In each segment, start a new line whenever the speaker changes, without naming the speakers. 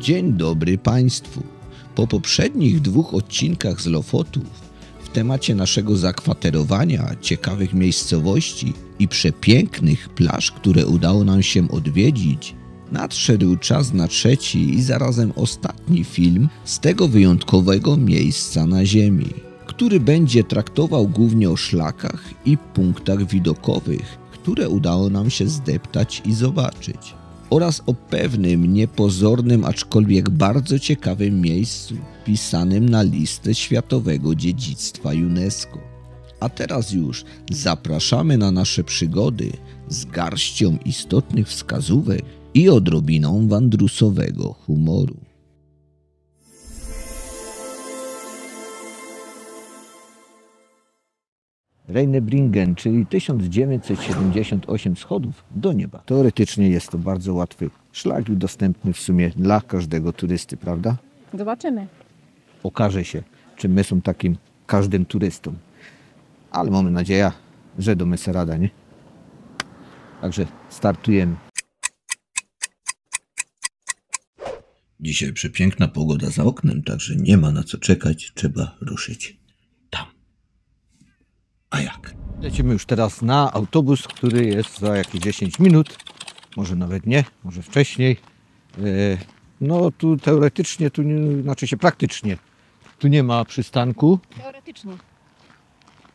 Dzień dobry Państwu. Po poprzednich 2 odcinkach z Lofotów w temacie naszego zakwaterowania, ciekawych miejscowości i przepięknych plaż, które udało nam się odwiedzić, nadszedł czas na trzeci i zarazem ostatni film z tego wyjątkowego miejsca na ziemi, który będzie traktował głównie o szlakach i punktach widokowych, które udało nam się zdeptać i zobaczyć, oraz o pewnym niepozornym, aczkolwiek bardzo ciekawym miejscu wpisanym na listę Światowego Dziedzictwa UNESCO. A teraz już zapraszamy na nasze przygody z garścią istotnych wskazówek i odrobiną wandrusowego humoru. Rheinebringen, czyli 1978 schodów do nieba. Teoretycznie jest to bardzo łatwy szlak i dostępny w sumie dla każdego turysty, prawda?
Zobaczymy.
Okaże się, czy my są takim każdym turystą. Ale mamy nadzieję, że do se rada, nie? Także startujemy. Dzisiaj przepiękna pogoda za oknem, także nie ma na co czekać, trzeba ruszyć tam. A jak? Lecimy już teraz na autobus, który jest za jakieś 10 minut. Może nawet nie, może wcześniej. No tu teoretycznie, tu nie, znaczy się praktycznie. Tu nie ma przystanku.
Teoretycznie.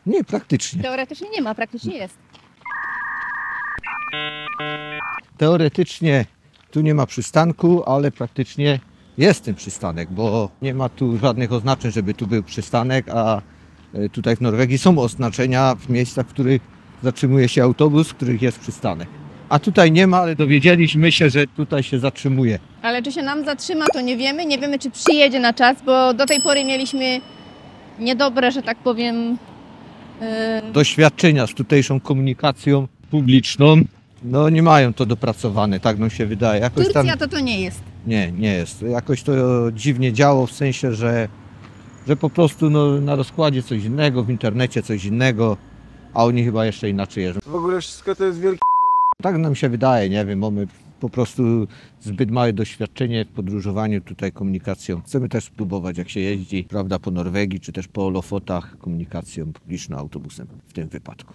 Nie, praktycznie.
Teoretycznie nie ma, praktycznie jest.
Teoretycznie tu nie ma przystanku, ale praktycznie jest ten przystanek, bo nie ma tu żadnych oznaczeń, żeby tu był przystanek, a tutaj w Norwegii są oznaczenia w miejscach, w których zatrzymuje się autobus, w których jest przystanek. A tutaj nie ma, ale dowiedzieliśmy się, że tutaj się zatrzymuje.
Ale czy się nam zatrzyma, to nie wiemy. Nie wiemy, czy przyjedzie na czas, bo do tej pory mieliśmy niedobre, że tak powiem...
Doświadczenia z tutejszą komunikacją publiczną. No nie mają to dopracowane, tak nam się wydaje. Jakoś
Turcja
tam...
to nie jest.
Nie jest. Jakoś to dziwnie działo, w sensie, że po prostu no, na rozkładzie coś innego, w internecie coś innego, a oni chyba jeszcze inaczej jeżdżą.
W ogóle wszystko to jest wielki...
Tak nam się wydaje, nie wiem, mamy po prostu zbyt małe doświadczenie w podróżowaniu tutaj komunikacją. Chcemy też spróbować, jak się jeździ, prawda, po Norwegii, czy też po Lofotach, komunikacją publiczną, autobusem w tym wypadku.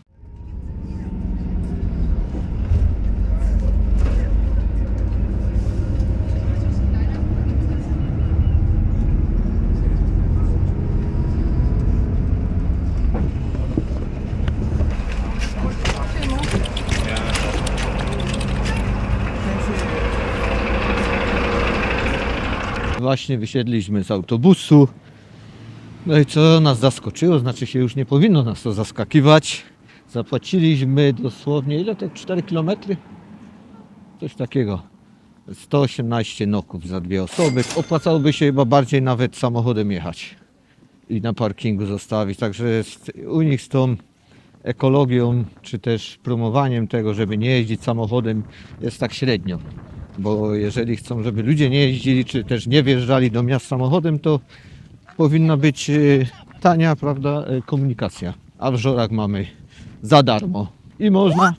Właśnie wysiedliśmy z autobusu. No i co nas zaskoczyło, znaczy się już nie powinno nas to zaskakiwać. Zapłaciliśmy dosłownie, ile to? 4 km? Coś takiego. 118 noków za 2 osoby. Opłacałoby się chyba bardziej nawet samochodem jechać i na parkingu zostawić. Także u nich z tą ekologią, czy też promowaniem tego, żeby nie jeździć samochodem, jest tak średnio. Bo jeżeli chcą, żeby ludzie nie jeździli, czy też nie wjeżdżali do miast samochodem, to powinna być tania, prawda, komunikacja. A w Żorach mamy za darmo. I można,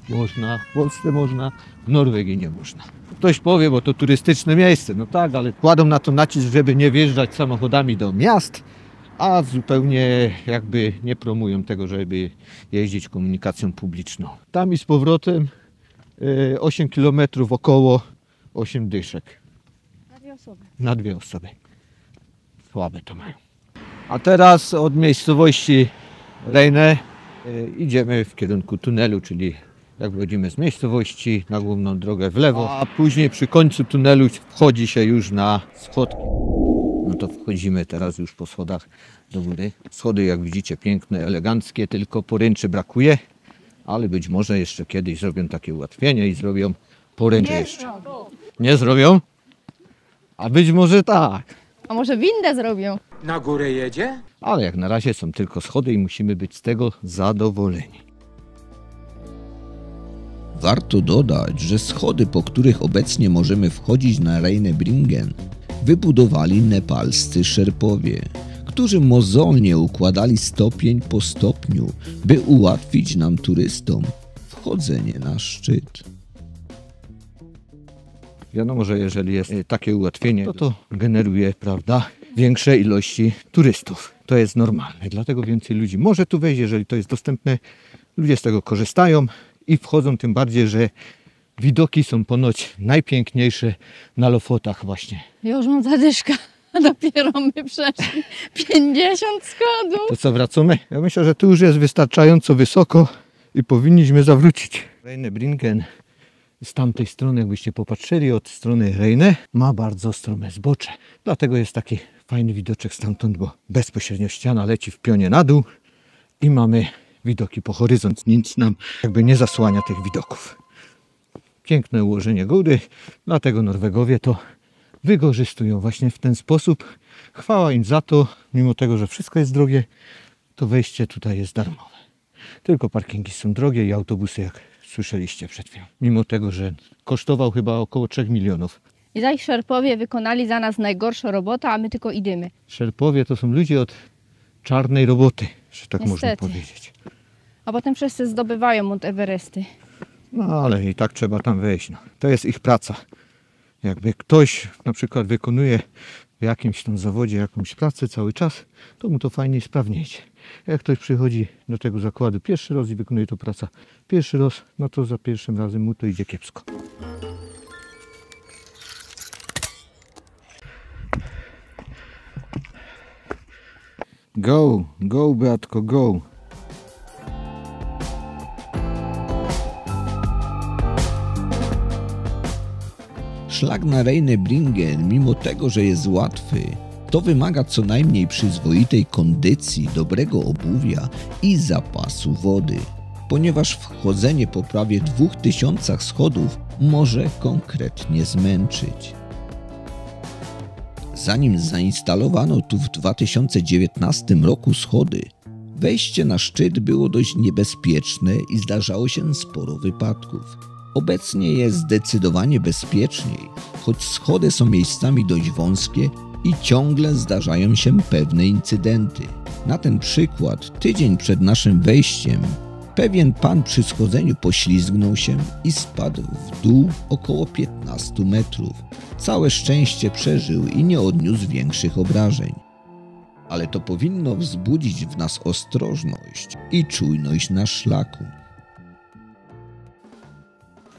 w Polsce można, w Norwegii nie można. Ktoś powie, bo to turystyczne miejsce, no tak, ale kładą na to nacisk, żeby nie wjeżdżać samochodami do miast, a zupełnie jakby nie promują tego, żeby jeździć komunikacją publiczną. Tam i z powrotem 8 km około 8 dyszek.
Na 2 osoby.
Na 2 osoby. Słabe to mają. A teraz od miejscowości Rejne idziemy w kierunku tunelu, czyli jak wchodzimy z miejscowości na główną drogę w lewo, a później przy końcu tunelu wchodzi się już na schodki. No to wchodzimy teraz już po schodach do góry. Schody, jak widzicie, piękne, eleganckie, tylko poręczy brakuje, ale być może jeszcze kiedyś zrobią takie ułatwienie i zrobią poręcze jeszcze. Nie zrobią? A być może tak.
A może windę zrobią?
Na górę jedzie?
Ale jak na razie są tylko schody i musimy być z tego zadowoleni. Warto dodać, że schody, po których obecnie możemy wchodzić na Rheinebringen, wybudowali nepalscy Szerpowie, którzy mozolnie układali stopień po stopniu, by ułatwić nam turystom wchodzenie na szczyt. Wiadomo, że jeżeli jest takie ułatwienie, to generuje, prawda, większe ilości turystów. To jest normalne, dlatego więcej ludzi może tu wejść, jeżeli to jest dostępne. Ludzie z tego korzystają i wchodzą, tym bardziej, że widoki są ponoć najpiękniejsze na Lofotach właśnie.
Ja już mam zadyszkę, a dopiero my przeszli 50 schodów.
To co, wracamy? Ja myślę, że tu już jest wystarczająco wysoko i powinniśmy zawrócić. Rheinebringen z tamtej strony, jakbyście popatrzyli, od strony Rheine, ma bardzo strome zbocze. Dlatego jest taki fajny widoczek stamtąd, bo bezpośrednio ściana leci w pionie na dół i mamy widoki po horyzont. Nic nam jakby nie zasłania tych widoków. Piękne ułożenie góry, dlatego Norwegowie to wykorzystują właśnie w ten sposób. Chwała im za to, mimo tego, że wszystko jest drogie, to wejście tutaj jest darmowe. Tylko parkingi są drogie i autobusy, jak słyszeliście przed chwilą. Mimo tego, że kosztował chyba około 3 milionów.
I zaś Szerpowie wykonali za nas najgorszą robotę, a my tylko idziemy.
Szerpowie to są ludzie od czarnej roboty, że tak można
Niestety.
powiedzieć.
A potem wszyscy zdobywają Mount Everesty.
No ale i tak trzeba tam wejść. No. To jest ich praca. Jakby ktoś na przykład wykonuje w jakimś tam zawodzie jakąś pracę cały czas, to mu to fajnie i sprawnie idzie. Jak ktoś przychodzi do tego zakładu pierwszy raz i wykonuje to pracę pierwszy raz, no to za pierwszym razem mu to idzie kiepsko. Go, go Beatko, go.
Szlak na Rheinebringen, mimo tego, że jest łatwy, to wymaga co najmniej przyzwoitej kondycji, dobrego obuwia i zapasu wody, ponieważ wchodzenie po prawie 2000 schodów może konkretnie zmęczyć. Zanim zainstalowano tu w 2019 roku schody, wejście na szczyt było dość niebezpieczne i zdarzało się sporo wypadków. Obecnie jest zdecydowanie bezpieczniej, choć schody są miejscami dość wąskie i ciągle zdarzają się pewne incydenty. Na ten przykład, tydzień przed naszym wejściem, pewien pan przy schodzeniu poślizgnął się i spadł w dół około 15 metrów. Całe szczęście przeżył i nie odniósł większych obrażeń. Ale to powinno wzbudzić w nas ostrożność i czujność na szlaku.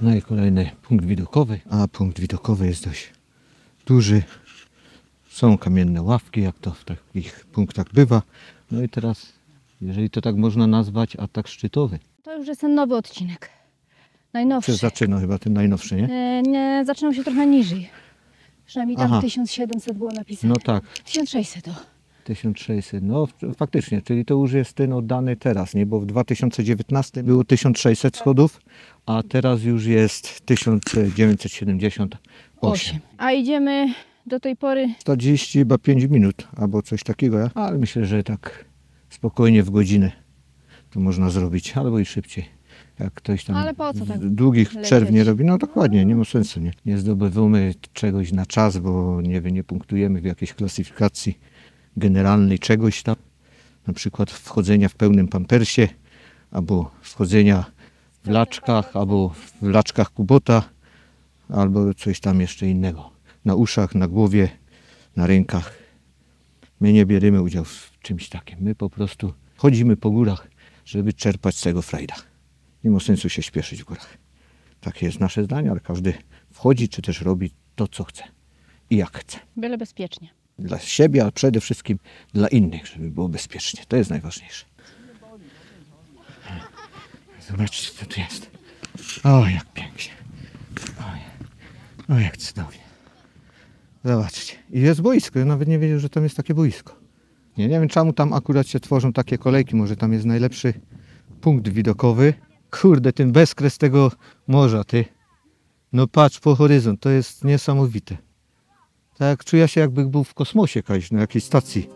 No i kolejny punkt widokowy, a punkt widokowy jest dość duży. Są kamienne ławki, jak to w takich punktach bywa. No i teraz, jeżeli to tak można nazwać, atak szczytowy.
To już jest ten nowy odcinek. Najnowszy.
Czy zaczyna chyba ten najnowszy, nie?
Nie, zaczynał się trochę niżej. Przynajmniej tam
Aha.
1700 było napisane.
No tak,
1600 o.
1600. No faktycznie, czyli to już jest ten oddany teraz, nie? Bo w 2019 było 1600 schodów, a teraz już jest 1978.
8. A idziemy do tej pory
45 minut albo coś takiego, ale myślę, że tak spokojnie w godzinę to można zrobić, albo i szybciej. Jak ktoś tam
Ale po co tak
długich
lecieć?
przerw nie robi, no dokładnie, nie ma sensu. Nie zdobywamy czegoś na czas, bo nie punktujemy w jakiejś klasyfikacji generalnej czegoś tam. Na przykład wchodzenia w pełnym pampersie, albo wchodzenia w laczkach, albo w laczkach Kubota, albo coś tam jeszcze innego. Na uszach, na głowie, na rękach. My nie bierzemy udziału w czymś takim. My po prostu chodzimy po górach, żeby czerpać z tego frajda. Nie ma sensu się śpieszyć w górach. Takie jest nasze zdanie, ale każdy wchodzi, czy też robi to, co chce i jak chce.
byle bezpiecznie.
Dla siebie, ale przede wszystkim dla innych, żeby było bezpiecznie. To jest najważniejsze. Zobaczcie, co tu jest. O, jak pięknie. O, jak cudownie. Zobaczcie. I jest boisko. Ja nawet nie wiedział, że tam jest takie boisko. Nie wiem, czemu tam akurat się tworzą takie kolejki. Może tam jest najlepszy punkt widokowy. Kurde, ten bezkres tego morza, ty. No patrz po horyzont. To jest niesamowite. Tak czuję się, jakby był w kosmosie kiedyś, na jakiejś stacji.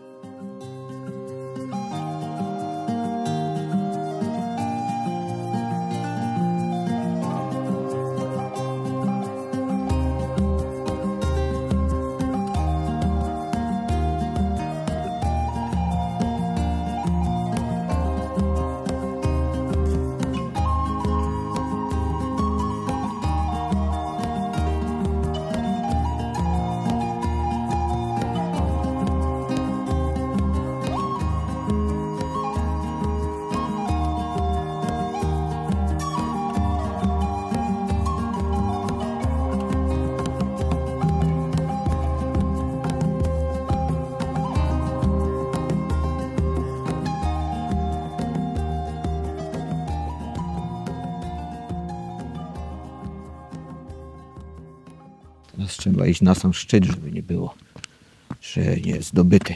Teraz trzeba iść na sam szczyt, żeby nie było, że nie jest zdobyty.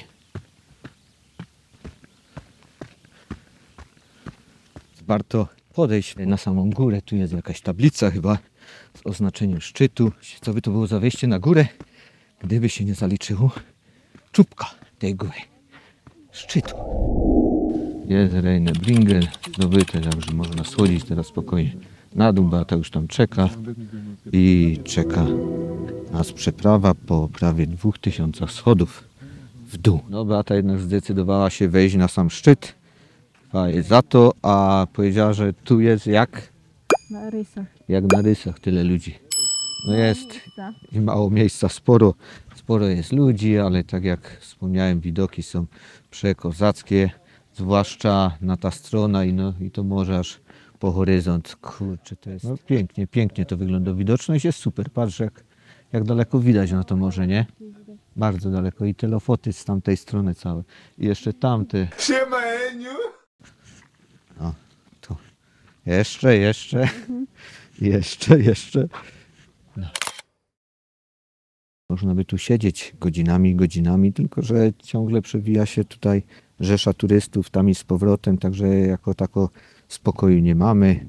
Warto podejść na samą górę. Tu jest jakaś tablica chyba z oznaczeniem szczytu. Co by to było za wejście na górę, gdyby się nie zaliczyło czubka tej góry. Szczytu. Jest Reine Bringel zdobyte, także można schodzić teraz spokojnie na dół. Beata już tam czeka i czeka nas przeprawa po prawie 2000 schodów w dół. No, Beata jednak zdecydowała się wejść na sam szczyt. Chwała za to, a powiedziała, że tu jest jak?
Na rysach.
Jak na rysach, tyle ludzi. No jest i mało miejsca, sporo jest ludzi, ale tak jak wspomniałem, widoki są przekozackie, zwłaszcza na ta strona i to morze aż po horyzont. Kurczę, to jest pięknie to wygląda. Widoczność jest super, patrz jak daleko widać na to morze, nie? Bardzo daleko i te lofoty z tamtej strony całe. I jeszcze tamte.
Siema, Eniu!
O, tu. Jeszcze. No. Można by tu siedzieć godzinami, tylko że ciągle przewija się tutaj rzesza turystów tam i z powrotem, także jako tako spokoju nie mamy.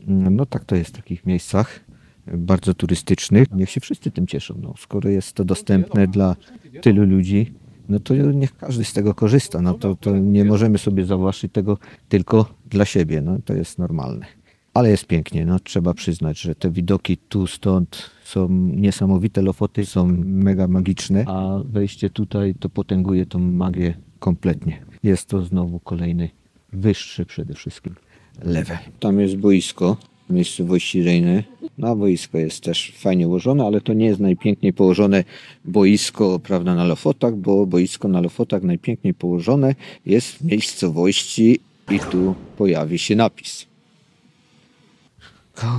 No tak to jest w takich miejscach bardzo turystycznych. Niech się wszyscy tym cieszą. No, skoro jest to dostępne dla tylu ludzi, no to niech każdy z tego korzysta. No to nie możemy sobie zawłaszczyć tego tylko dla siebie. No, to jest normalne. Ale jest pięknie, no trzeba przyznać, że te widoki tu, stąd są niesamowite, lofoty są mega magiczne, a wejście tutaj to potęguje tą magię kompletnie. Jest to znowu kolejny, wyższy przede wszystkim level. Tam jest boisko, miejscowości Reine. No boisko jest też fajnie ułożone, ale to nie jest najpiękniej położone boisko, prawda, na Lofotach, bo boisko na Lofotach najpiękniej położone jest w miejscowości i tu pojawi się napis.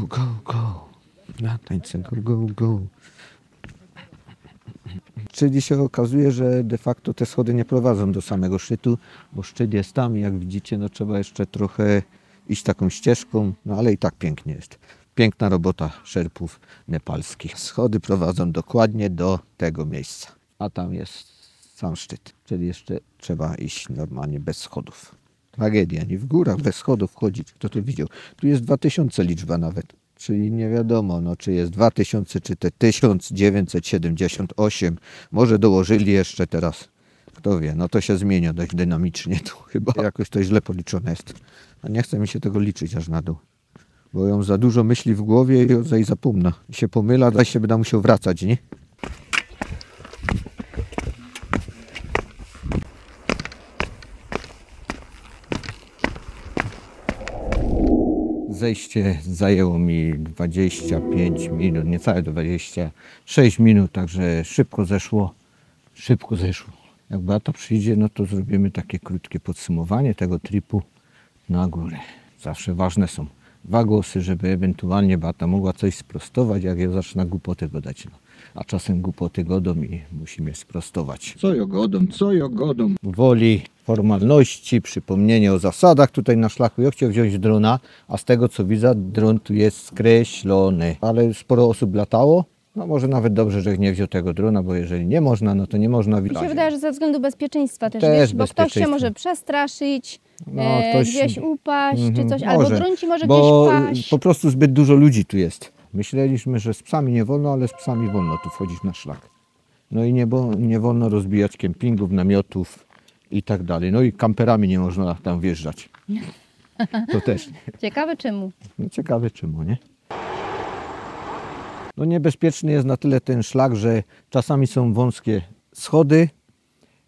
Go. Na tańce, go. Czyli się okazuje, że de facto te schody nie prowadzą do samego szczytu, bo szczyt jest tam i jak widzicie, no trzeba jeszcze trochę iść taką ścieżką, no ale i tak pięknie jest. Piękna robota szerpów nepalskich. Schody prowadzą dokładnie do tego miejsca, a tam jest sam szczyt, czyli jeszcze trzeba iść normalnie bez schodów. Tragedia, nie w górach, bez schodów chodzić. Kto to widział? Tu jest 2000 liczba nawet. Czyli nie wiadomo, no, czy jest 2000, czy te 1978. Może dołożyli jeszcze teraz. Kto wie, no to się zmienia dość dynamicznie. Tu chyba jakoś to źle policzone jest. A nie chce mi się tego liczyć aż na dół. Bo ją za dużo myśli w głowie i zapomna. I się pomyla, zaś się będę musiał wracać, nie? Zejście zajęło mi 25 minut, niecałe 26 minut, także szybko zeszło. Jak Beata przyjdzie, no to zrobimy takie krótkie podsumowanie tego tripu na górę. Zawsze ważne są 2 głosy, żeby ewentualnie Beata mogła coś sprostować, jak ja zacznę głupoty gadać. No. A czasem głupoty godą i musimy sprostować. Co ja godą. Woli formalności, przypomnienie o zasadach tutaj na szlaku. Ja chciałem wziąć drona, a z tego co widzę, dron tu jest skreślony. Ale sporo osób latało. No może nawet dobrze, że nie wziął tego drona, bo jeżeli nie można, no to nie można.
Mi się wydaje, że ze względu bezpieczeństwa też,
Też
wiesz, bo ktoś się może przestraszyć,
No, ktoś
gdzieś upaść, czy coś,
może,
albo dron ci może
bo
gdzieś paść.
po prostu zbyt dużo ludzi tu jest. Myśleliśmy, że z psami nie wolno, ale z psami wolno tu wchodzić na szlak. No i nie wolno rozbijać kempingów, namiotów i tak dalej. No i kamperami nie można tam wjeżdżać. To też nie.
Ciekawe czemu.
No ciekawe czemu, nie? No niebezpieczny jest na tyle ten szlak, że czasami są wąskie schody,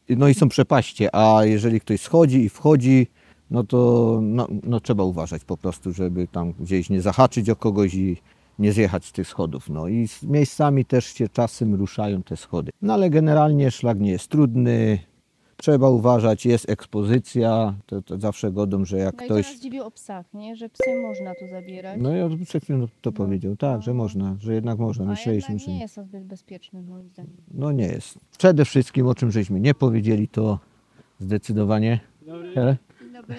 no i są przepaście, a jeżeli ktoś schodzi i wchodzi, no to no trzeba uważać po prostu, żeby tam gdzieś nie zahaczyć o kogoś i nie zjechać z tych schodów. No i z miejscami też się czasem ruszają te schody. No ale generalnie szlak nie jest trudny, trzeba uważać, jest ekspozycja, to zawsze godą, że jak
No i
ktoś...
to nas dziwi o psach, nie? Że psy można tu zabierać.
No ja przed chwilą to powiedział, tak, że można, że jednak można.
A
Myśleliśmy,
jednak
że
nie jest to zbyt bezpieczny moim zdaniem.
no nie jest. Przede wszystkim, o czym żeśmy nie powiedzieli, to zdecydowanie... Hele?
Dzień dobry.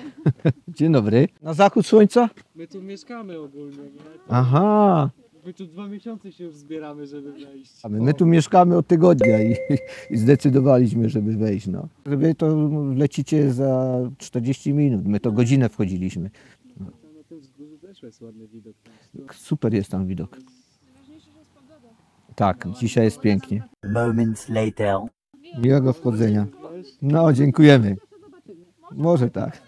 Dzień dobry. Na zachód słońca?
My tu mieszkamy ogólnie, nie?
Aha,
My tu 2 miesiące się już zbieramy, żeby wejść.
A my tu mieszkamy od tygodnia i zdecydowaliśmy, żeby wejść. No. Wy to lecicie za 40 minut, my to godzinę wchodziliśmy.
Tam na tym wzgórzu też jest ładny widok.
Super jest tam widok. Tak, dzisiaj jest pięknie.
Moments later.
Miłego wchodzenia. No, dziękujemy. Może tak.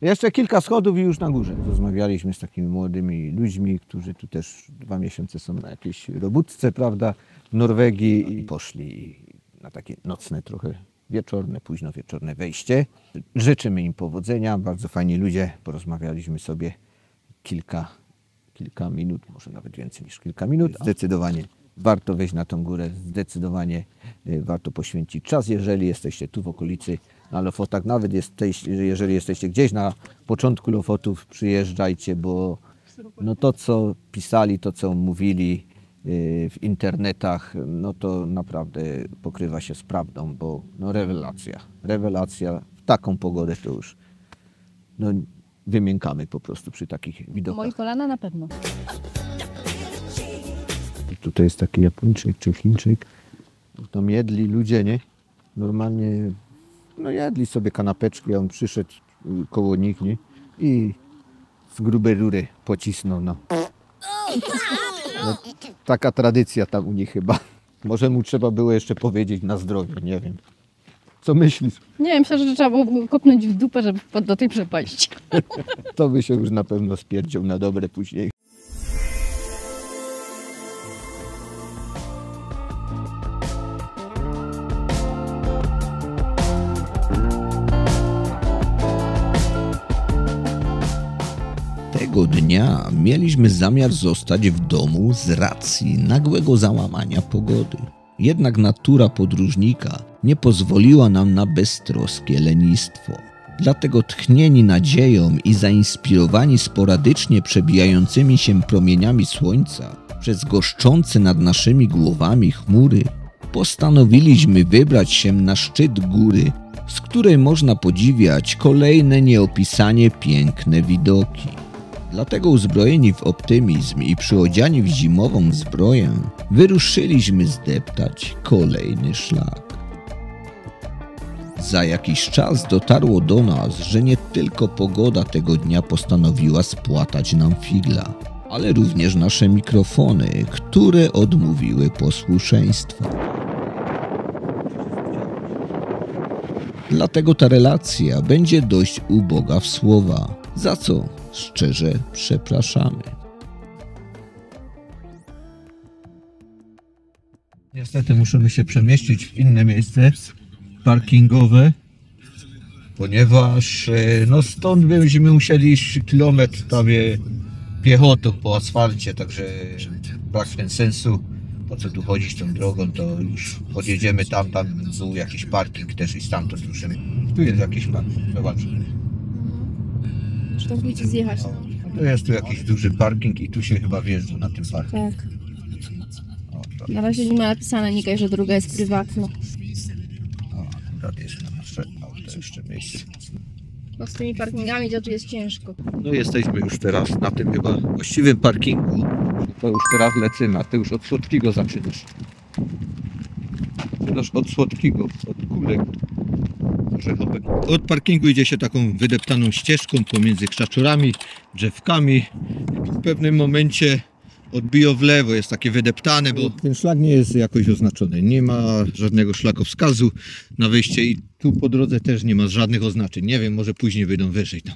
Jeszcze kilka schodów i już na górze. Rozmawialiśmy z takimi młodymi ludźmi, którzy tu też 2 miesiące są na jakiejś robótce, prawda, w Norwegii i poszli na takie nocne trochę wieczorne, późno wieczorne wejście. Życzymy im powodzenia, bardzo fajni ludzie. Porozmawialiśmy sobie kilka minut, może nawet więcej niż kilka minut. Zdecydowanie warto wejść na tą górę, zdecydowanie warto poświęcić czas, jeżeli jesteście tu w okolicy na Lofotach. Nawet jeżeli jesteście gdzieś na początku Lofotów, przyjeżdżajcie, bo no to, co pisali, to, co mówili w internetach, no to naprawdę pokrywa się z prawdą, bo no rewelacja, w taką pogodę to już no, wymiękamy po prostu przy takich widokach.
Moje kolana na pewno.
Tutaj jest taki Japończyk czy Chińczyk. Tam jedli ludzie, nie? Normalnie no jedli sobie kanapeczki, a on przyszedł koło nich, nie? I z grubej rury pocisnął, no. No. Taka tradycja tam u nich chyba. Może mu trzeba było jeszcze powiedzieć na zdrowie, nie wiem. Co myślisz?
Nie wiem, myślę, że trzeba było go kopnąć w dupę, żeby wpadł do tej przepaści.
To by się już na pewno spierdział na dobre później.
Tego dnia mieliśmy zamiar zostać w domu z racji nagłego załamania pogody. Jednak natura podróżnika nie pozwoliła nam na beztroskie lenistwo. Dlatego tchnieni nadzieją i zainspirowani sporadycznie przebijającymi się promieniami słońca przez goszczące nad naszymi głowami chmury, postanowiliśmy wybrać się na szczyt góry, z której można podziwiać kolejne nieopisanie piękne widoki. Dlatego uzbrojeni w optymizm i przyodziani w zimową zbroję, wyruszyliśmy zdeptać kolejny szlak. Za jakiś czas dotarło do nas, że nie tylko pogoda tego dnia postanowiła spłatać nam figla, ale również nasze mikrofony, które odmówiły posłuszeństwa. Dlatego ta relacja będzie dość uboga w słowa, za co szczerze przepraszamy.
Niestety musimy się przemieścić w inne miejsce parkingowe, ponieważ no stąd byśmy musieli iść kilometr prawie piechotą po asfalcie, także brak w ten sensu, po co tu chodzić tą drogą, to już podjedziemy tam był jakiś parking też i stamtąd ruszymy. Tu jest jakiś parking, zobacz.
Czy to chcecie zjechać?
To jest tu jakiś duży parking i tu się chyba wjeżdża na tym parkingu.
Tak. Na razie nie ma napisane nikaj, że druga jest prywatna.
O, akurat jest na nasze auto jeszcze miejsce.
No z tymi parkingami to tu jest ciężko.
No jesteśmy już teraz na tym chyba właściwym parkingu. To już teraz lecimy, a ty już od Słodkiego zaczynasz. Zaczynasz od Słodkiego, od kulek orzechowek. Od parkingu idzie się taką wydeptaną ścieżką pomiędzy krzaczorami, drzewkami. W pewnym momencie odbiło w lewo, jest takie wydeptane, bo ten szlak nie jest jakoś oznaczony. Nie ma żadnego szlakowskazu na wejście i tu po drodze też nie ma żadnych oznaczeń. Nie wiem, może później wyjdą wyżej tam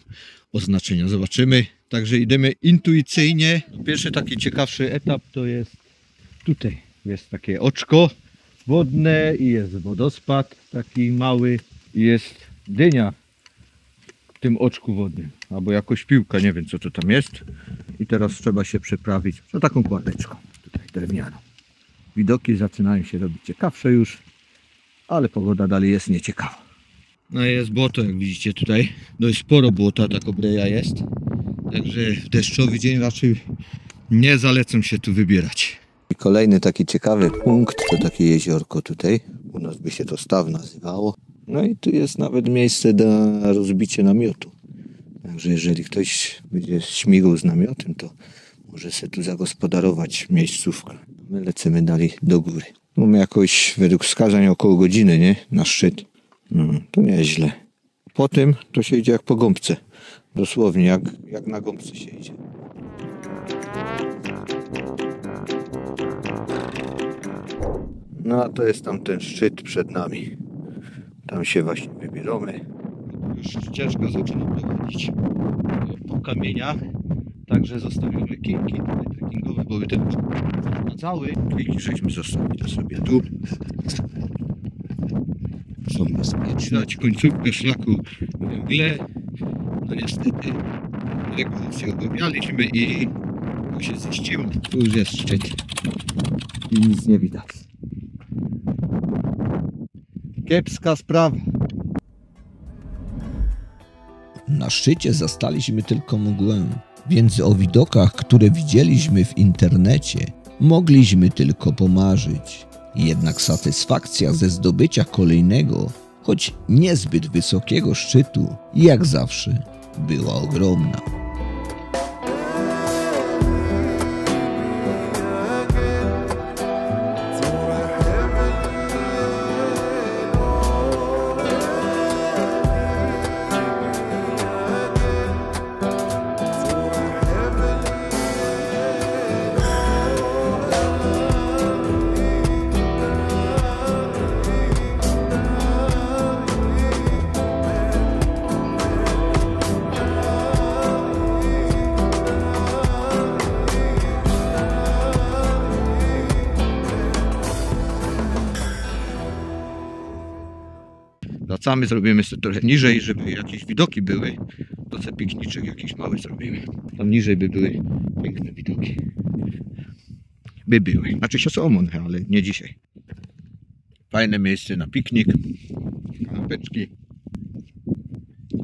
oznaczenia. Zobaczymy. Także idziemy intuicyjnie. Pierwszy taki ciekawszy etap to jest tutaj. Jest takie oczko wodne i jest wodospad taki mały i jest dynia w tym oczku wodnym. Albo jakoś piłka, nie wiem co to tam jest. I teraz trzeba się przeprawić za taką kładeczką, tutaj drewnianą. Widoki zaczynają się robić ciekawsze już, ale pogoda dalej jest nieciekawa. No i jest błoto, jak widzicie tutaj. Dość sporo błota, tak obreja jest. Także w deszczowy dzień raczej nie zalecam się tu wybierać. I kolejny taki ciekawy punkt to takie jeziorko tutaj. U nas by się to staw nazywało. No i tu jest nawet miejsce na rozbicie namiotu. Także jeżeli ktoś będzie śmigał z namiotem, to Może sobie tu zagospodarować miejscówkę. My lecimy dalej do góry. Mamy jakoś według wskazań około godziny, nie? Na szczyt. No, to nieźle. Po tym to się idzie jak po gąbce. Dosłownie jak na gąbce się idzie. No a to jest tam ten szczyt przed nami. Tam się właśnie wybieramy. Już ścieżka zaczyna prowadzić po kamieniach. Także zostawiamy kinki trekkingowe, bo te na cały kinki żeśmy zostawili sobie tu. Są bezpieczne. Widać końcówkę szlaku we mgle. No niestety regulację obawialiśmy i tu się ziściło. Tu już jest szczyt i nic nie widać. Kiepska sprawa.
Na szczycie zastaliśmy tylko mgłę, więc o widokach, które widzieliśmy w internecie, mogliśmy tylko pomarzyć. Jednak satysfakcja ze zdobycia kolejnego, choć niezbyt wysokiego szczytu, jak zawsze, była ogromna.
Wracamy, zrobimy sobie trochę niżej, żeby jakieś widoki były. To sobie pikniczek jakiś mały zrobimy. Tam niżej by były piękne widoki. By były. Znaczy się są one, ale nie dzisiaj. Fajne miejsce na piknik. Kanapeczki.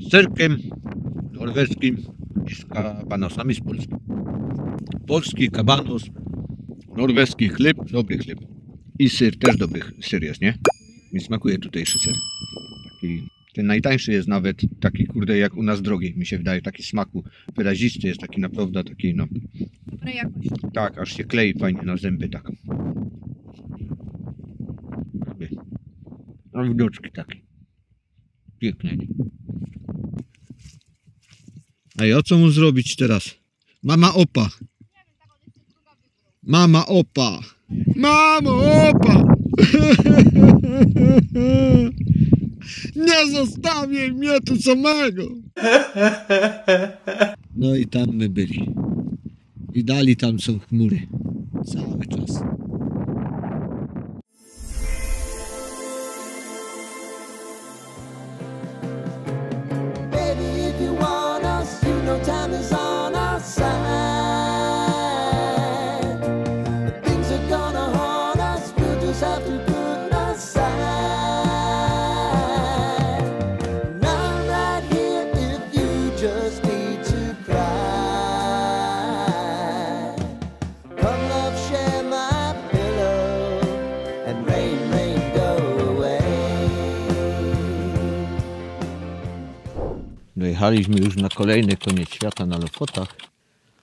Z serkiem norweskim i z kabanosami z Polski. Polski kabanos, norweski chleb, dobry chleb. I syr, też dobry syr jest, nie? Mi smakuje tutejszy ser. Ten najtańszy jest nawet taki, kurde, jak u nas drogi, mi się wydaje, taki smaku wyrazisty jest, taki naprawdę taki, no.
Dobrej jakości.
Tak, aż się klei fajnie na zęby, tak. No widoczki takie. Piękne, nie? Ej, o co mu zrobić teraz? Mama opa! Mama opa! Mamo opa! Nie zostawię mnie tu samego! No i tam my byli. I dali tam są chmury. Cały czas.
Baby, if you want us, you know time is on our side. Things are gonna haunt us, we'll just have to put aside. Now right here, if you just need to cry. Come love, share my pillow, and rain, rain, go away.
Dojechaliśmy już na kolejny koniec świata na Lofotach.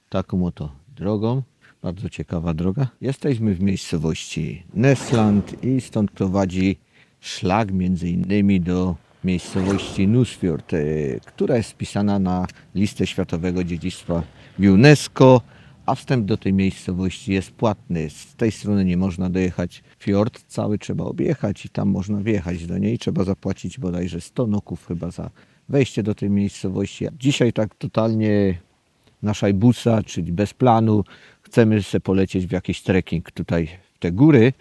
Taką oto drogą. Bardzo ciekawa droga. Jesteśmy w miejscowości Nesland i stąd prowadzi szlak między innymi do miejscowości Nusfjord, która jest wpisana na listę Światowego Dziedzictwa UNESCO, a wstęp do tej miejscowości jest płatny. Z tej strony nie można dojechać. Fiord cały trzeba objechać i tam można wjechać do niej. Trzeba zapłacić bodajże 100 noków chyba za wejście do tej miejscowości. Dzisiaj tak totalnie na szajbusa, czyli bez planu, chcemy sobie polecieć w jakiś trekking tutaj w te góry,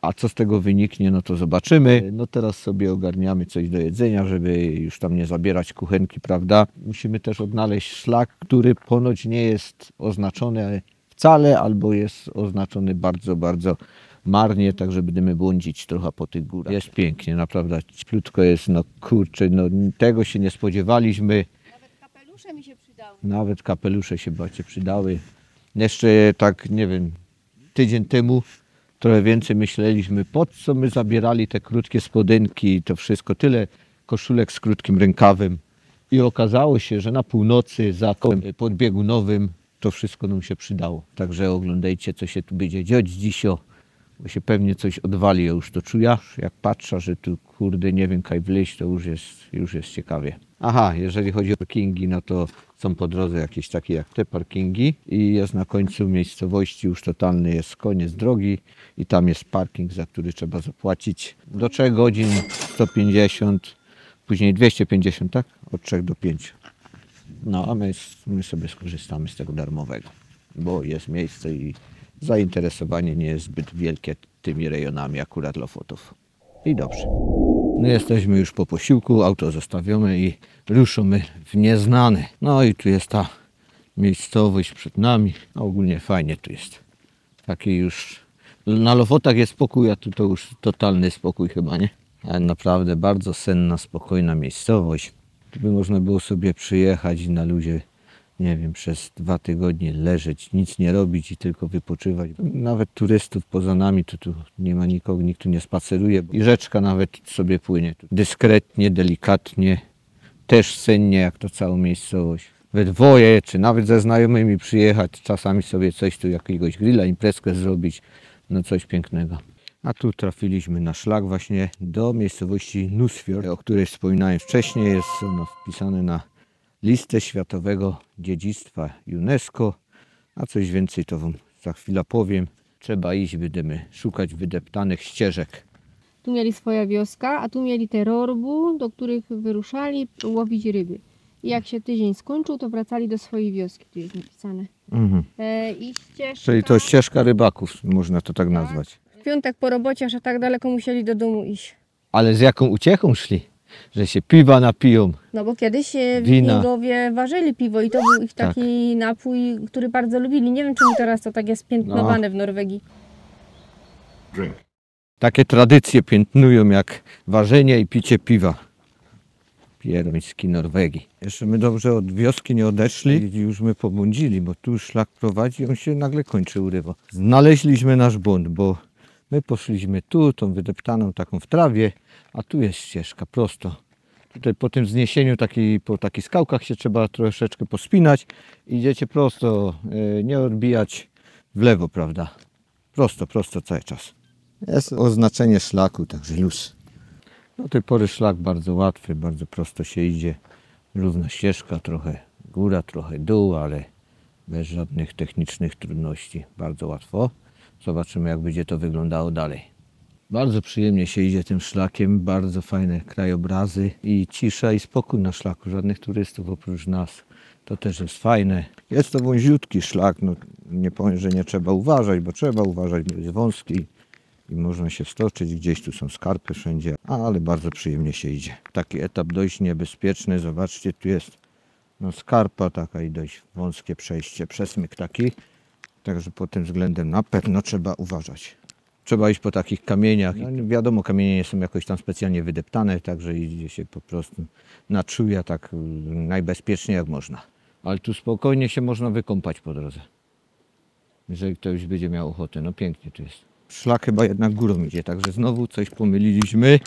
a co z tego wyniknie, no to zobaczymy. No teraz sobie ogarniamy coś do jedzenia, żeby już tam nie zabierać kuchenki, prawda? Musimy też odnaleźć szlak, który ponoć nie jest oznaczony wcale, albo jest oznaczony bardzo, bardzo marnie, tak że będziemy błądzić trochę po tych górach. Jest pięknie, naprawdę cieplutko jest, no kurczę, no tego się nie spodziewaliśmy.
Nawet kapelusze mi się przydały.
Nawet kapelusze się bardziej przydały. Jeszcze tak, nie wiem, tydzień temu trochę więcej myśleliśmy, po co my zabierali te krótkie spodenki i to wszystko, tyle koszulek z krótkim rękawem. I okazało się, że na północy za kołem podbiegunowym to wszystko nam się przydało. Także oglądajcie, co się tu będzie dziać dzisiaj, bo się pewnie coś odwali, ja już to czuję. Jak patrzę, że tu kurde nie wiem, kaj wleźć, to już jest ciekawie. Aha, jeżeli chodzi o parkingi, no to są po drodze jakieś takie jak te parkingi i jest na końcu miejscowości już totalny jest koniec drogi i tam jest parking, za który trzeba zapłacić do 3 godzin 150, później 250, tak? Od 3 do 5. No a my sobie skorzystamy z tego darmowego, bo jest miejsce i zainteresowanie nie jest zbyt wielkie tymi rejonami akurat Lofotów. I dobrze. No jesteśmy już po posiłku, auto zostawione i ruszymy w nieznane. No i tu jest ta miejscowość przed nami. No, ogólnie fajnie tu jest. Taki już... Na Lofotach jest spokój, a tu to już totalny spokój chyba, nie? Ale naprawdę bardzo senna, spokojna miejscowość. Tu by można było sobie przyjechać i na luzie, nie wiem, przez 2 tygodnie leżeć, nic nie robić i tylko wypoczywać. Nawet turystów poza nami tu nie ma nikogo, nikt tu nie spaceruje. I rzeczka nawet sobie płynie. Dyskretnie, delikatnie, też sennie jak to cała miejscowość. We dwoje, czy nawet ze znajomymi przyjechać, czasami sobie coś tu, jakiegoś grilla, imprezkę zrobić, no coś pięknego. A tu trafiliśmy na szlak właśnie do miejscowości Nusfjord, o której wspominałem wcześniej. Jest ono wpisane na listę Światowego Dziedzictwa UNESCO, a coś więcej to wam za chwilę powiem. Trzeba iść, będziemy szukać wydeptanych ścieżek.
Tu mieli swoja wioska, a tu mieli te rorbu, do których wyruszali łowić ryby. I jak się tydzień skończył, to wracali do swojej wioski, tu jest napisane. I ścieżka...
Czyli to ścieżka rybaków, można to tak nazwać.
W piątek po robocie, aż tak daleko musieli do domu iść.
Ale z jaką uciechą szli? Że się piwa napiją.
No bo kiedyś
Wina.
wikingowie ważyli piwo i to był ich taki napój, który bardzo lubili. Nie wiem, czemu teraz to tak jest piętnowane w Norwegii.
Takie tradycje piętnują jak ważenie i picie piwa. Pieroński Norwegii. Jeszcze my dobrze od wioski nie odeszli i już my pobłądzili, bo tu szlak prowadzi, on się nagle kończy, urywa. Znaleźliśmy nasz błąd, bo my poszliśmy tu, tą wydeptaną taką w trawie, a tu jest ścieżka, prosto. Tutaj po tym wzniesieniu, po takich skałkach się trzeba troszeczkę pospinać. Idziecie prosto, nie odbijać w lewo, prawda? Prosto cały czas. Jest oznaczenie szlaku, także luz. Do tej pory szlak bardzo łatwy, bardzo prosto się idzie. Równa ścieżka, trochę góra, trochę dół, ale bez żadnych technicznych trudności. Bardzo łatwo. Zobaczymy, jak będzie to wyglądało dalej. Bardzo przyjemnie się idzie tym szlakiem, bardzo fajne krajobrazy i cisza i spokój na szlaku. Żadnych turystów oprócz nas. To też jest fajne. Jest to wąziutki szlak, no nie powiem, że nie trzeba uważać, bo trzeba uważać, bo jest wąski i można się stoczyć. Gdzieś tu są skarpy wszędzie, ale bardzo przyjemnie się idzie. Taki etap dość niebezpieczny, zobaczcie, tu jest skarpa taka i dość wąskie przejście, przesmyk taki. Także pod tym względem na pewno trzeba uważać. Trzeba iść po takich kamieniach. No, wiadomo, kamienie nie są jakoś tam specjalnie wydeptane, także idzie się po prostu na czuja tak najbezpieczniej jak można. Ale tu spokojnie się można wykąpać po drodze. Jeżeli ktoś będzie miał ochotę, no pięknie tu jest. Szlak chyba jednak górą idzie, także znowu coś pomyliliśmy,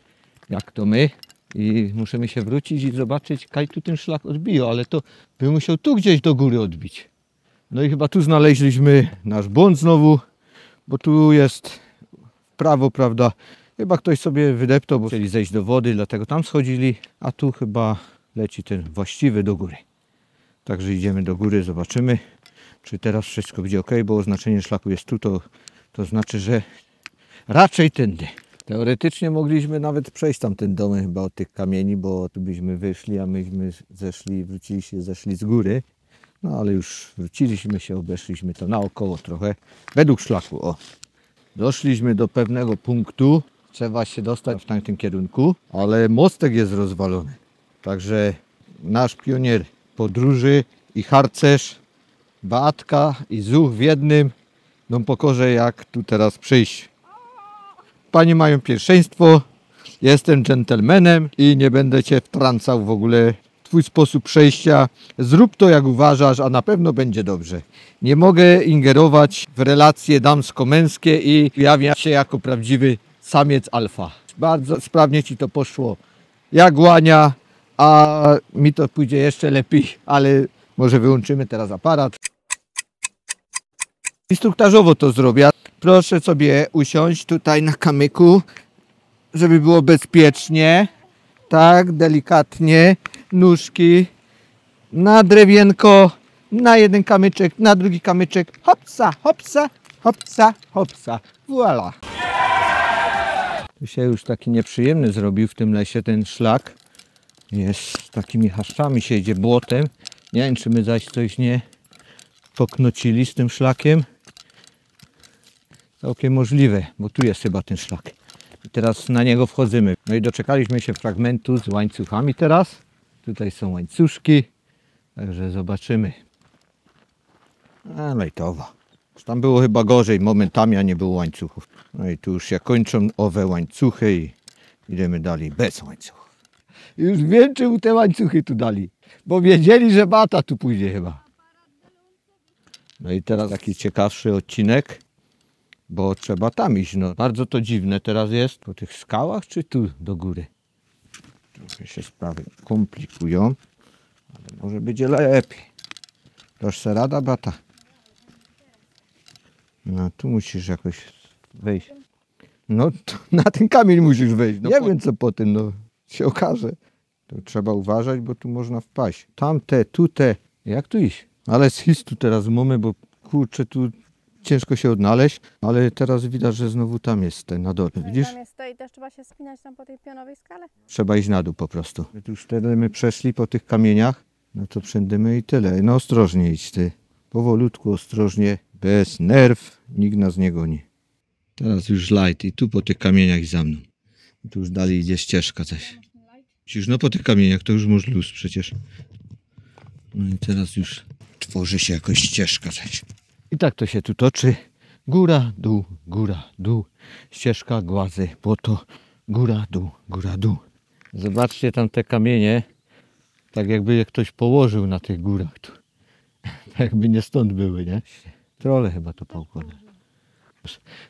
jak to my. I musimy się wrócić i zobaczyć, kaj tu ten szlak odbija, ale to by musiał tu gdzieś do góry odbić. No i chyba tu znaleźliśmy nasz błąd znowu, bo tu jest w prawo, prawda? Chyba ktoś sobie wydeptał, bo chcieli zejść do wody, dlatego tam schodzili, a tu chyba leci ten właściwy do góry. Także idziemy do góry, zobaczymy, czy teraz wszystko będzie ok, bo oznaczenie szlaku jest tu, to znaczy, że raczej tędy. Teoretycznie mogliśmy nawet przejść tamten dom chyba od tych kamieni, bo tu byśmy wyszli, a myśmy zeszli z góry. No ale już wróciliśmy się, obeszliśmy to naokoło trochę, według szlaku, o. Doszliśmy do pewnego punktu, trzeba się dostać w tamtym kierunku, ale mostek jest rozwalony. Także nasz pionier podróży i harcerz, Beatka i Zuch w jednym, no pokorze jak tu teraz przyjść. Panie mają pierwszeństwo, jestem dżentelmenem i nie będę cię wtrącał w ogóle twój sposób przejścia. Zrób to jak uważasz, a na pewno będzie dobrze. Nie mogę ingerować w relacje damsko-męskie i ujawniać się jako prawdziwy samiec alfa. Bardzo sprawnie ci to poszło jak łania, a mi to pójdzie jeszcze lepiej, ale może wyłączymy teraz aparat. Instruktażowo to zrobię. Proszę sobie usiąść tutaj na kamyku, żeby było bezpiecznie. Tak, delikatnie. Nóżki na drewienko, na jeden kamyczek, na drugi kamyczek. Hopsa, hopsa, hopsa, hopsa. Voila. Tu się już taki nieprzyjemny zrobił w tym lesie ten szlak. Jest z takimi chaszczami, się idzie błotem. Nie wiem, czy my zaś coś nie poknocili z tym szlakiem. Całkiem możliwe, bo tu jest chyba ten szlak. I teraz na niego wchodzimy. No i doczekaliśmy się fragmentu z łańcuchami teraz. Tutaj są łańcuszki, także zobaczymy. A lejtowo. Tam było chyba gorzej momentami, a nie było łańcuchów. No i tu już się kończą owe łańcuchy i idziemy dalej bez łańcuchów. Już wiem, czemu te łańcuchy tu dali, bo wiedzieli, że Beata tu pójdzie chyba. No i teraz taki ciekawszy odcinek, bo trzeba tam iść. No, bardzo to dziwne teraz jest, po tych skałach czy tu do góry. Trochę się sprawy komplikują, ale może będzie lepiej. Dasz se rada, Beata? No tu musisz jakoś wejść. No to na ten kamień musisz wejść. No, nie wiem co potem, no się okaże. To trzeba uważać, bo tu można wpaść. Tamte, tu te. Jak tu iść? Ale z tu teraz mamy, bo kurczę tu ciężko się odnaleźć. Ale teraz widać, że znowu tam jest ten na dole. Widzisz?
Tam jest to i też trzeba się spinać tam po tej pionowej skale.
Trzeba iść na dół po prostu. Tu już wtedy my przeszli po tych kamieniach. No to przędymy i tyle. No ostrożnie idź ty. Powolutku, ostrożnie. Bez nerw. Nikt nas nie goni. Teraz już light i tu po tych kamieniach i za mną. I tu już dalej idzie ścieżka coś. Musisz, no po tych kamieniach to już masz luz przecież. No i teraz już tworzy się jakoś ścieżka coś. I tak to się tu toczy. Góra, dół, ścieżka, głazy, błoto, góra, dół. Zobaczcie tam te kamienie. Tak jakby je ktoś położył na tych górach tu. Tak jakby nie stąd były, nie? Trole chyba to poukładane.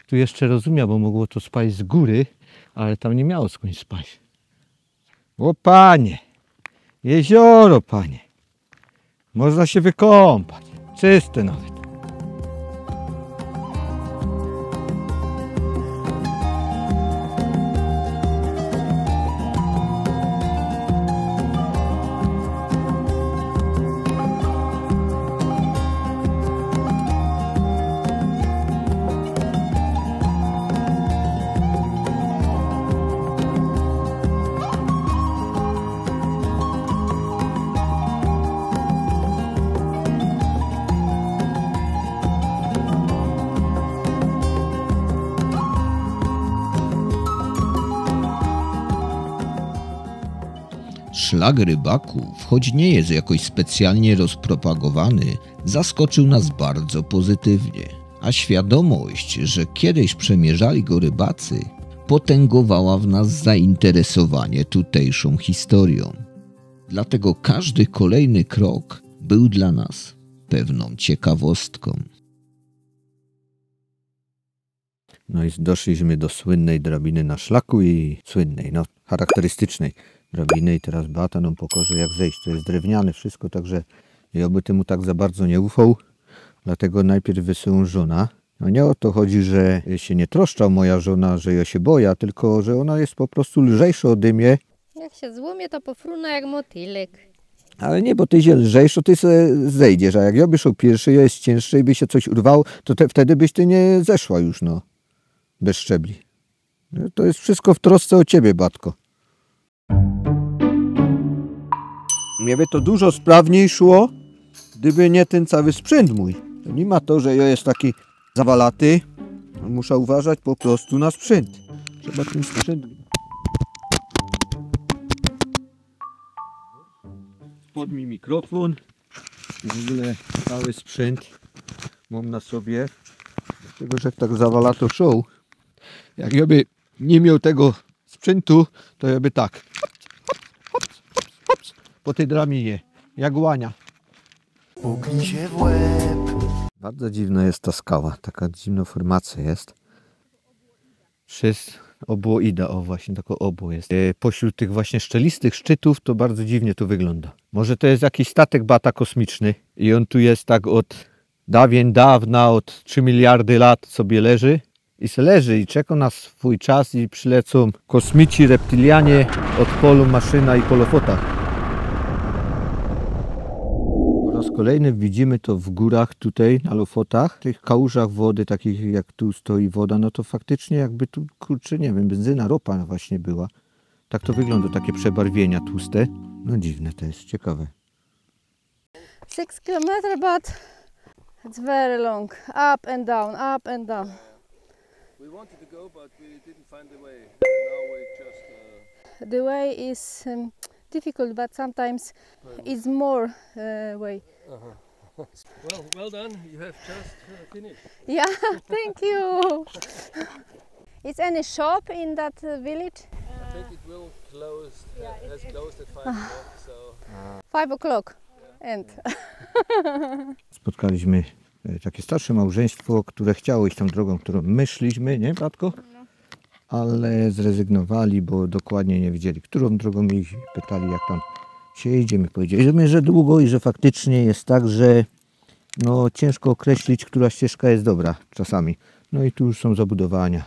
Tu jeszcze rozumiem, bo mogło to spaść z góry, ale tam nie miało skądś spaść. O panie! Jezioro, panie! Można się wykąpać. Czyste nawet.
Szlak rybaków, choć nie jest jakoś specjalnie rozpropagowany, zaskoczył nas bardzo pozytywnie, a świadomość, że kiedyś przemierzali go rybacy, potęgowała w nas zainteresowanie tutejszą historią. Dlatego każdy kolejny krok był dla nas pewną ciekawostką.
No i doszliśmy do słynnej drabiny na szlaku i słynnej, no charakterystycznej drabiny i teraz Beata nam pokaże jak zejść. To jest drewniane wszystko, także ja by temu tak za bardzo nie ufał, dlatego najpierw wysyłam żona. No nie o to chodzi, że się nie troszcza moja żona, że ja się boję, tylko że ona jest po prostu lżejsza ode mnie.
Jak się złomie, to pofruna jak motylek.
Ale nie, bo ty się lżejszy, ty sobie zejdziesz, a jak ja by szedł pierwszy, ja jest cięższy i by się coś urwało, to wtedy byś ty nie zeszła już, no. Bez szczebli. No, to jest wszystko w trosce o ciebie, Batko. Mnie by to dużo sprawniej szło, gdyby nie ten cały sprzęt mój. To nie ma to, że ja jest taki zawalaty. Muszę uważać po prostu na sprzęt. Trzeba ten sprzęt... Pod mi mikrofon. W ogóle cały sprzęt mam na sobie. Dlatego, że tak zawala to show. Jak ja by nie miał tego sprzętu, to ja by tak hops, po tej drabinie, jak łania.
Puknij się w łeb.
Bardzo dziwna jest ta skała, taka dziwna formacja jest. Przez obłoida, o właśnie tako obło jest. Pośród tych właśnie szczelistych szczytów to bardzo dziwnie to wygląda. Może to jest jakiś statek Beata kosmiczny i on tu jest tak od dawien dawna, od 3 miliardy lat sobie leży. I se leży i czeka na swój czas i przylecą kosmici, reptylianie od polu maszyna i polofota. Po raz kolejny widzimy to w górach tutaj na Lofotach, w tych kałużach wody, takich jak tu stoi woda, no to faktycznie jakby tu, kurczę, nie wiem, benzyna, ropa właśnie była. Tak to wygląda, takie przebarwienia tłuste. No dziwne to jest, ciekawe.
6 kilometers, but it's very long. Up and down, up and down.
We wanted to go, but we didn't find the way. Now we just.
The way is difficult, but sometimes it's more way.
Well done. You have just finished.
Yeah, thank you. Is any shop in that village?
I think it will close. Has closed at 5 o'clock. So.
5 o'clock. And
Spotkaliśmy takie starsze małżeństwo, które chciało iść tą drogą, którą my szliśmy, nie, Bratko? Ale zrezygnowali, bo dokładnie nie wiedzieli, którą drogą ich pytali, jak tam się jedzie. My powiedzieliśmy, że długo i że faktycznie jest tak, że no, ciężko określić, która ścieżka jest dobra czasami. No i tu już są zabudowania.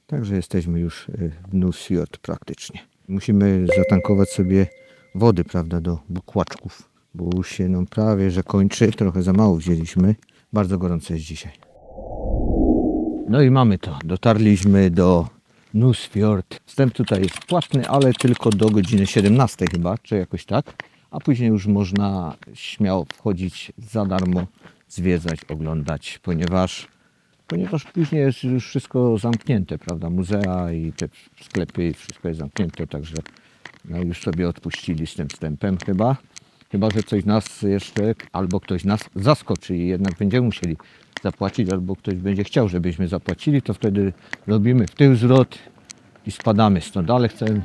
Także jesteśmy już w Nusfjord praktycznie. Musimy zatankować sobie wody, prawda, do bukłaczków, bo już się nam prawie, że kończy. Trochę za mało wzięliśmy. Bardzo gorąco jest dzisiaj. No i mamy to. Dotarliśmy do Nusfjord. Wstęp tutaj jest płatny, ale tylko do godziny 17 chyba, czy jakoś tak. A później już można śmiało wchodzić za darmo, zwiedzać, oglądać, ponieważ później jest już wszystko zamknięte, prawda? Muzea i te sklepy, wszystko jest zamknięte, także no już sobie odpuścili z tym wstępem chyba. Chyba że coś nas jeszcze, albo ktoś nas zaskoczy i jednak będziemy musieli zapłacić, albo ktoś będzie chciał, żebyśmy zapłacili, to wtedy robimy w tył zwrot i spadamy stąd. Ale chcemy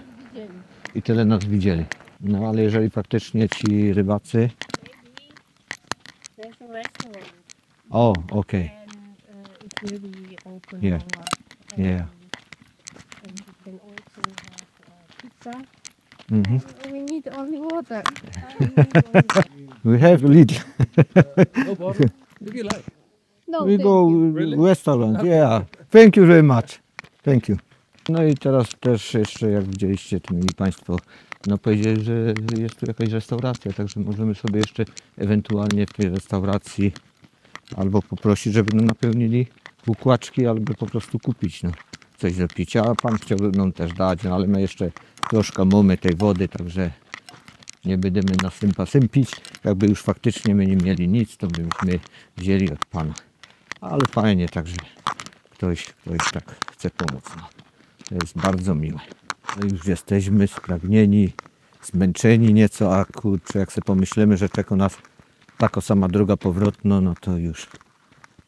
i tyle nas widzieli. No ale jeżeli faktycznie ci rybacy... O, okej. Yeah. Yeah. Mhm.
we need only water.
We have a little.
No bottle. If you like.
No,
We
thank
go
you.
Really?
restaurant, yeah. Thank you very much. Thank you. No i teraz też jeszcze, jak widzieliście, to mieli Państwo, no powiedzieli, że jest tu jakaś restauracja, także możemy sobie jeszcze ewentualnie w tej restauracji albo poprosić, żeby nam napełnili bukłaczki, albo po prostu kupić coś do picia. A Pan chciał nam też dać, no ale my jeszcze troszkę mamy tej wody, także nie będziemy na sympić. Jakby już faktycznie my nie mieli nic, to byśmy wzięli od Pana. Ale fajnie, także ktoś tak chce pomóc. No. To jest bardzo miłe. No już jesteśmy spragnieni, zmęczeni nieco, a kurczę, jak sobie pomyślimy, że czeka nas taka sama droga powrotna, no to już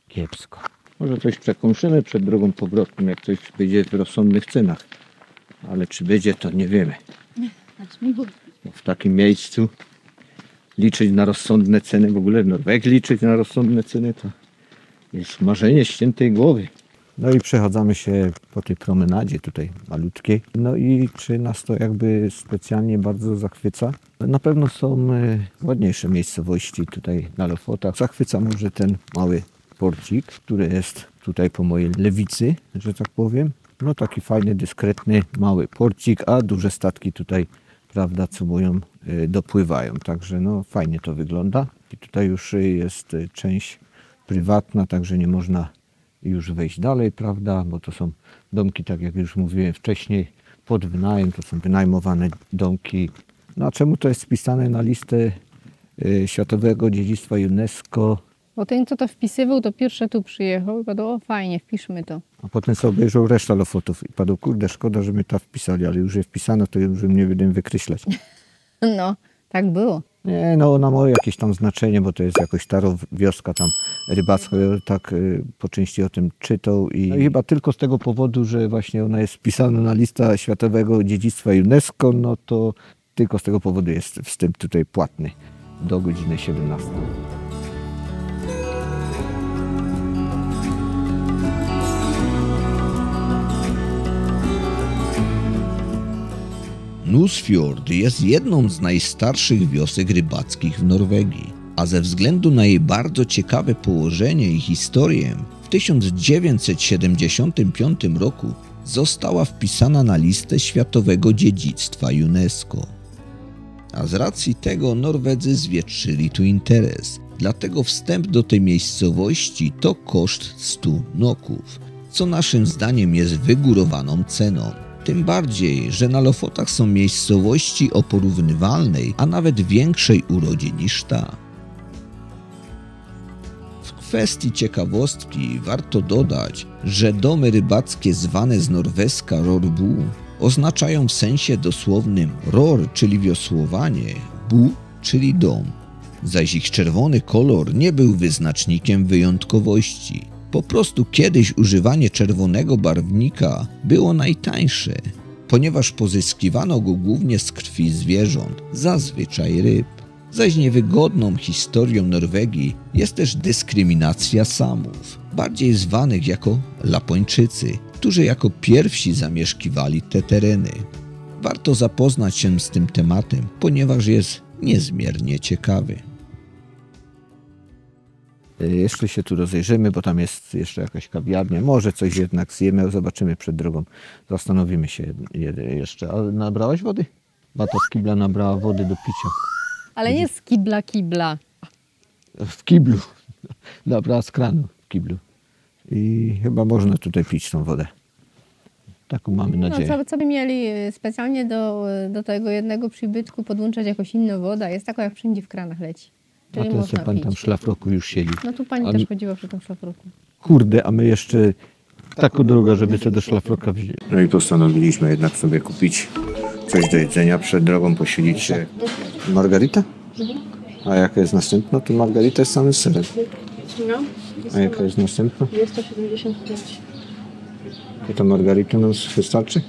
kiepsko. Może coś przekąszymy przed drogą powrotną, jak coś będzie w rozsądnych cenach. Ale czy będzie, to nie wiemy. W takim miejscu liczyć na rozsądne ceny, w ogóle w Norwegii liczyć na rozsądne ceny, to jest marzenie ściętej głowy. No i przechadzamy się po tej promenadzie tutaj malutkiej. No i czy nas to jakby specjalnie bardzo zachwyca? Na pewno są ładniejsze miejscowości tutaj na Lofotach. Zachwyca może ten mały porcik, który jest tutaj po mojej lewicy, że tak powiem. No taki fajny, dyskretny, mały porcik, a duże statki tutaj, prawda, co mówią, dopływają. Także no fajnie to wygląda. I tutaj już jest część prywatna, także nie można już wejść dalej, prawda, bo to są domki, tak jak już mówiłem wcześniej, pod wynajem, to są wynajmowane domki. No a czemu to jest wpisane na listę Światowego Dziedzictwa UNESCO?
Bo ten, co to wpisywał, to pierwszy tu przyjechał i padł, o fajnie, wpiszmy to.
A potem sobie obejrzał resztę Lofotów i padł, kurde, szkoda, że my to wpisali, ale już je wpisano, to już nie będę wykreślać.
No, tak było.
Nie, no ona ma jakieś tam znaczenie, bo to jest jakoś stara wioska tam rybacka, tak po części o tym czytał i chyba tylko z tego powodu, że właśnie ona jest wpisana na listę Światowego Dziedzictwa UNESCO, no to tylko z tego powodu jest wstęp tutaj płatny do godziny 17.
Nusfjord jest jedną z najstarszych wiosek rybackich w Norwegii. a ze względu na jej bardzo ciekawe położenie i historię w 1975 roku została wpisana na listę Światowego Dziedzictwa UNESCO. A z racji tego Norwedzy zwietrzyli tu interes, dlatego wstęp do tej miejscowości to koszt 100 noków, co naszym zdaniem jest wygórowaną ceną. Tym bardziej, że na Lofotach są miejscowości o porównywalnej, a nawet większej urodzie niż ta. W kwestii ciekawostki warto dodać, że domy rybackie zwane z norweska rorbu oznaczają w sensie dosłownym ror, czyli wiosłowanie, bu, czyli dom, zaś ich czerwony kolor nie był wyznacznikiem wyjątkowości. Po prostu kiedyś używanie czerwonego barwnika było najtańsze, ponieważ pozyskiwano go głównie z krwi zwierząt, zazwyczaj ryb. Zaś niewygodną historią Norwegii jest też dyskryminacja Samów, bardziej zwanych jako Lapończycy, którzy jako pierwsi zamieszkiwali te tereny. Warto zapoznać się z tym tematem, ponieważ jest niezmiernie ciekawy.
Jeszcze się tu rozejrzymy, bo tam jest jeszcze jakaś kawiarnia. Może coś jednak zjemy, zobaczymy przed drogą. Zastanowimy się jeszcze. A nabrałaś wody? Bata z kibla nabrała wody do picia.
Ale nie z kibla.
W kiblu. Nabrała z kranu w kiblu. I chyba można tutaj pić tą wodę. Taką mamy nadzieję.
No, co by mieli specjalnie do tego jednego przybytku podłączać jakąś inną wodę? Jest taka, jak wszędzie w kranach leci.
A
Czyli
ten
można
pan
pić.
tam w szlafroku już siedzi.
No tu pani też chodziła przy tym szlafroku.
Kurde, a my jeszcze taką drogę, żeby sobie do szlafroka wziąć.
No i postanowiliśmy jednak sobie kupić coś do jedzenia, przed drogą posilić się.
Margarita? A jaka jest następna? To margarita jest samym serem.
No,
A jaka jest następna?
275.
I ta margarita nam wystarczy?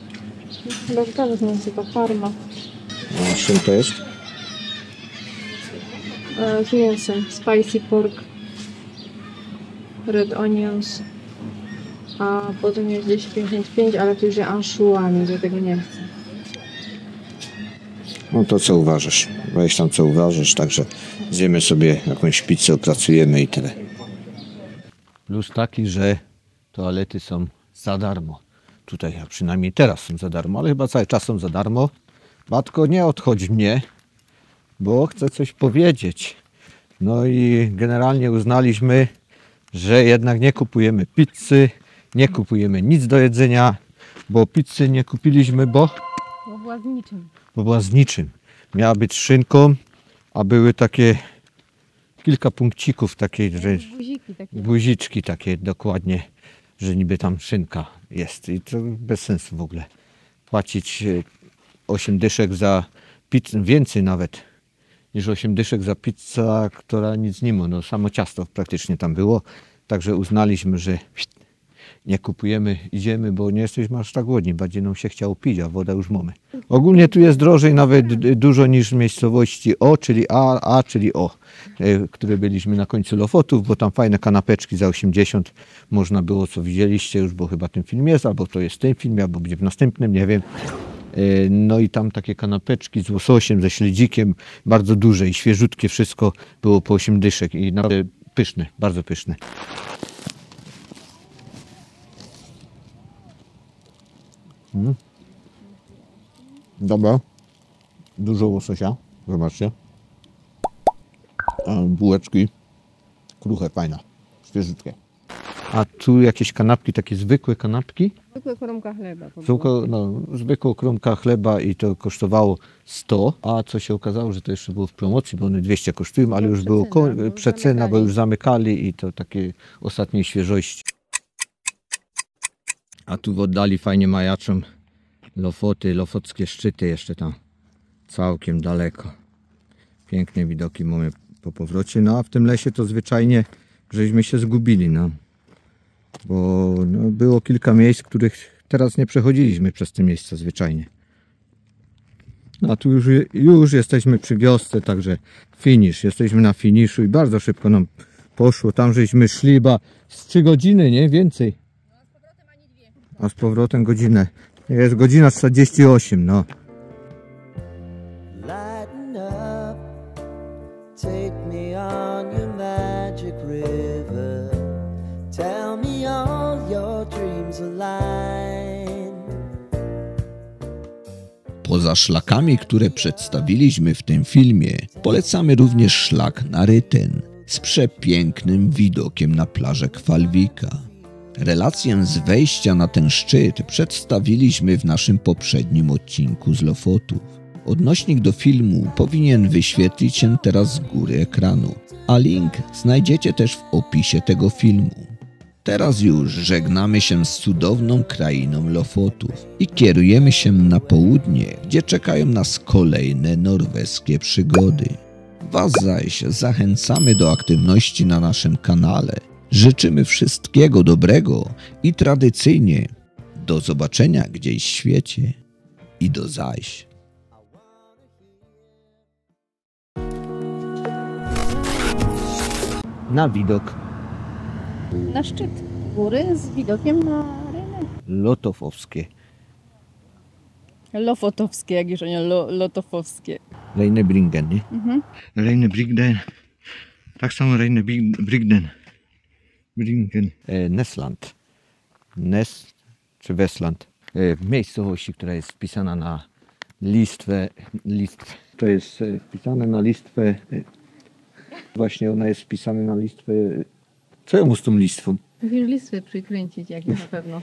Chyba że ta nazywa Parma.
A czym to jest?
Z mięsem. Spicy pork. Red onions. A potem jest 255, ale to już jest anchois, że tego nie chcę.
No to co uważasz? Weź tam co uważasz, także zjemy sobie jakąś pizzę, opracujemy i tyle.
Plus taki, że toalety są za darmo. Tutaj, a przynajmniej teraz są za darmo, ale chyba cały czas są za darmo. Matko, nie odchodź mnie, bo chcę coś powiedzieć. No i generalnie uznaliśmy, że jednak nie kupujemy pizzy, nie kupujemy nic do jedzenia, bo pizzy nie kupiliśmy, bo
była z niczym.
była z niczym. Miała być szynką, a były takie kilka punkcików takiej, że
Guziki takie.
guziczki takie dokładnie, że niby tam szynka jest i to bez sensu w ogóle. Płacić 8 dyszek za pizzę, więcej nawet niż 8 dyszek za pizzę, która nic nie ma. No samo ciasto praktycznie tam było, także uznaliśmy, że nie kupujemy, idziemy, bo nie jesteśmy aż tak głodni, bardziej nam się chciało pić, a woda już mamy. Ogólnie tu jest drożej nawet dużo niż w miejscowości O, czyli A, czyli O, które byliśmy na końcu Lofotów, bo tam fajne kanapeczki za 80 można było, co widzieliście już, bo chyba ten film jest, albo to jest w tym filmie, albo będzie w następnym, nie wiem. No i tam takie kanapeczki z łososiem, ze śledzikiem, bardzo duże i świeżutkie, wszystko było po 8 dyszek i naprawdę pyszne, bardzo pyszne. Dobra, dużo łososia, zobaczcie. Bułeczki, kruche, fajne, świeżutkie. A tu jakieś kanapki, takie zwykłe kanapki.
Zwykła kromka chleba.
Zwykła kromka chleba i to kosztowało 100, a co się okazało, że to jeszcze było w promocji, bo one 200 kosztują, ale już było przecena, bo już zamykali i to takie ostatniej świeżości. A tu w oddali fajnie majaczą Lofoty, lofockie szczyty jeszcze tam całkiem daleko. Piękne widoki mamy po powrocie, no a w tym lesie to zwyczajnie żeśmy się zgubili, no. Bo było kilka miejsc, których teraz nie przechodziliśmy przez te miejsca zwyczajnie. No a tu już jesteśmy przy wiosce, także finish, jesteśmy na finiszu i bardzo szybko nam poszło. Tam żeśmy szli chyba z 3 godziny, nie? Więcej. A z powrotem godzinę. Jest godzina 48, no.
Lighten up, take me on
Poza szlakami, które przedstawiliśmy w tym filmie, polecamy również szlak na Ryten z przepięknym widokiem na plażę Kwalwika. Relację z wejścia na ten szczyt przedstawiliśmy w naszym poprzednim odcinku z Lofotów. Odnośnik do filmu powinien wyświetlić się teraz z góry ekranu, a link znajdziecie też w opisie tego filmu. Teraz już żegnamy się z cudowną krainą Lofotów i kierujemy się na południe, gdzie czekają nas kolejne norweskie przygody. Was zaś zachęcamy do aktywności na naszym kanale. Życzymy wszystkiego dobrego i tradycyjnie do zobaczenia gdzieś w świecie i do zaś.
Na widok
Na szczyt góry z widokiem na rynek.
lotofowskie.
Lofotowskie, jak już nie lotofowskie.
Reinebringen, nie? Reinebringen. Tak samo Reinebringen. Nesland. Czy Westland. W miejscowości, która jest wpisana na listwę. To jest wpisane na listwę. Właśnie ona jest wpisana na listwę. Co ja mu z tą listwą?
Musisz listwę przykręcić jakieś na pewno.